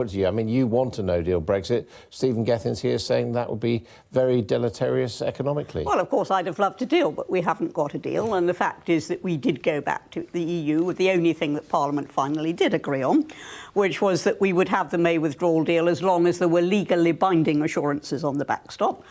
I mean, you want a no-deal Brexit. Stephen Gethin's here saying that would be very deleterious economically. Well, of course, I'd have loved a deal, but we haven't got a deal. And the fact is that we did go back to the EU with the only thing that Parliament finally did agree on, which was that we would have the May withdrawal deal as long as there were legally binding assurances on the backstop.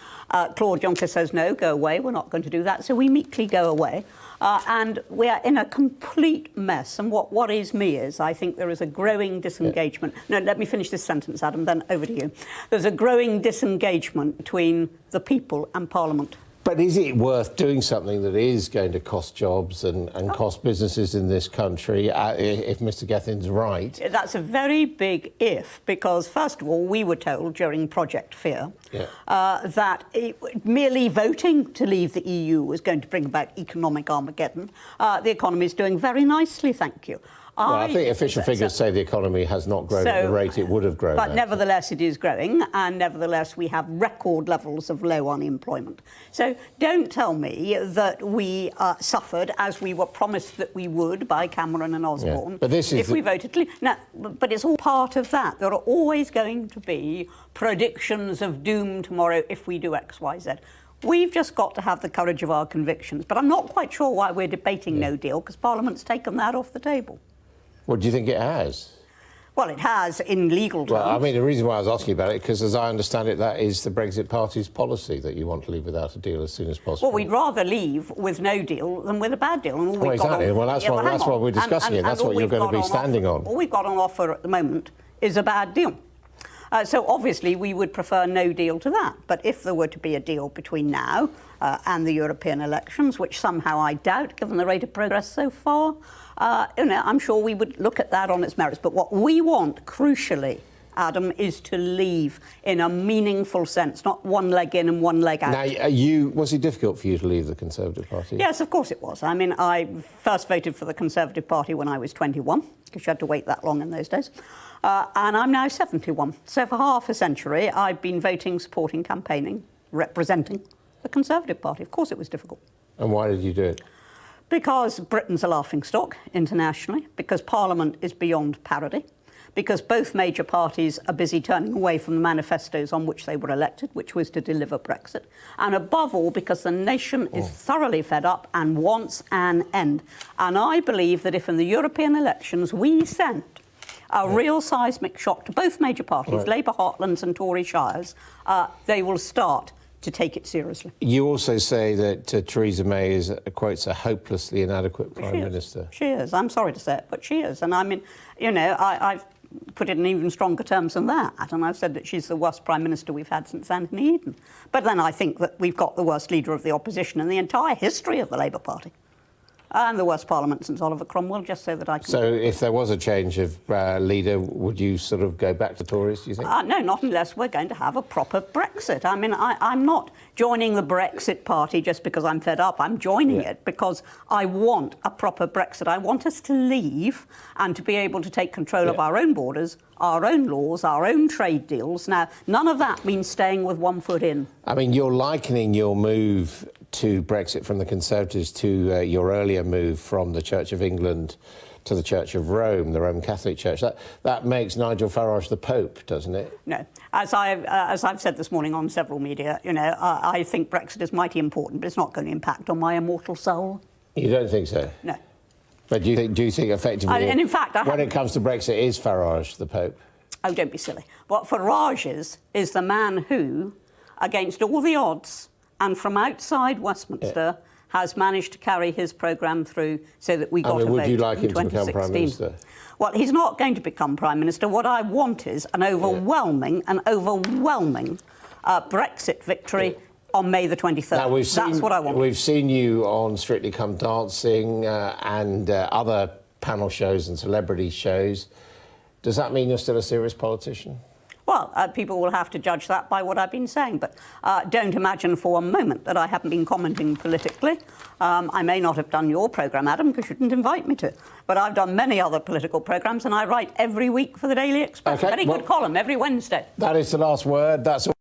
Claude Juncker says, no, go away, we're not going to do that. So we meekly go away. And we are in a complete mess. And what worries me is I think there is a growing disengagement. No, let me finish this sentence, Adam, then over to you. There's a growing disengagement between the people and Parliament. But is it worth doing something that is going to cost jobs and cost businesses in this country, if Mr Gethin's right? That's a very big if, because, first of all, we were told during Project Fear that merely voting to leave the EU was going to bring about economic Armageddon. The economy is doing very nicely, thank you. Well, I think official figures say the economy has not grown at the rate it would have grown. But nevertheless, it is growing, and nevertheless, we have record levels of low unemployment. So don't tell me that we suffered, as we were promised that we would by Cameron and Osborne, but this is if we voted to leave. No, but it's all part of that. There are always going to be predictions of doom tomorrow if we do X, Y, Z. We've just got to have the courage of our convictions. But I'm not quite sure why we're debating no deal, because Parliament's taken that off the table. What do you think it has? Well, it has in legal terms. Well, I mean, the reason why I was asking about it, because as I understand it, that is the Brexit Party's policy, that you want to leave without a deal as soon as possible. Well, we'd rather leave with no deal than with a bad deal. And well, exactly. Well, that's why we're discussing it. That's what you're going to be standing on. All we've got on offer at the moment is a bad deal. So obviously we would prefer no deal to that. But if there were to be a deal between now and the European elections, which somehow I doubt, given the rate of progress so far, I'm sure we would look at that on its merits. But what we want, crucially, Adam, is to leave in a meaningful sense, not one leg in and one leg out. Now, was it difficult for you to leave the Conservative Party? Yes, of course it was. I mean, I first voted for the Conservative Party when I was 21, because you had to wait that long in those days. And I'm now 71. So for half a century, I've been voting, supporting, campaigning, representing the Conservative Party. Of course it was difficult. And why did you do it? Because Britain's a laughingstock internationally, because Parliament is beyond parody, because both major parties are busy turning away from the manifestos on which they were elected, which was to deliver Brexit, and above all, because the nation is thoroughly fed up and wants an end. And I believe that if in the European elections we sent a real seismic shock to both major parties, Labour heartlands and Tory shires, they will start to take it seriously. You also say that Theresa May is, quotes, a hopelessly inadequate Prime Minister. She is. I'm sorry to say it, but she is. And I mean, you know, I've put it in even stronger terms than that. And I've said that she's the worst Prime Minister we've had since Anthony Eden. But then I think that we've got the worst leader of the opposition in the entire history of the Labour Party. And the worst parliament since Oliver Cromwell, just so that I can... So if there was a change of leader, would you sort of go back to Tories, do you think? No, not unless we're going to have a proper Brexit. I mean, I'm not joining the Brexit Party just because I'm fed up. I'm joining it because I want a proper Brexit. I want us to leave and to be able to take control of our own borders, our own laws, our own trade deals. Now, none of that means staying with one foot in. I mean, you're likening your move to Brexit from the Conservatives to your earlier move from the Church of England to the Church of Rome, the Roman Catholic Church. That makes Nigel Farage the Pope, doesn't it? No. As I've said this morning on several media, you know, I think Brexit is mighty important, but it's not going to impact on my immortal soul. You don't think so? No. But do you think effectively, and in fact, when it comes to Brexit, is Farage the Pope? Oh, don't be silly. What Farage is the man who, against all the odds, and from outside Westminster, has managed to carry his programme through so that we got a vote in 2016. Would you like him to become Prime Minister? Well, he's not going to become Prime Minister. What I want is an overwhelming Brexit victory on May the 23rd. Now, That's what I want. We've seen you on Strictly Come Dancing and other panel shows and celebrity shows. Does that mean you're still a serious politician? Well, people will have to judge that by what I've been saying, but don't imagine for a moment that I haven't been commenting politically. I may not have done your programme, Adam, because you didn't invite me to, but I've done many other political programmes, and I write every week for the Daily Express. Very good column every Wednesday. That is the last word. That's all.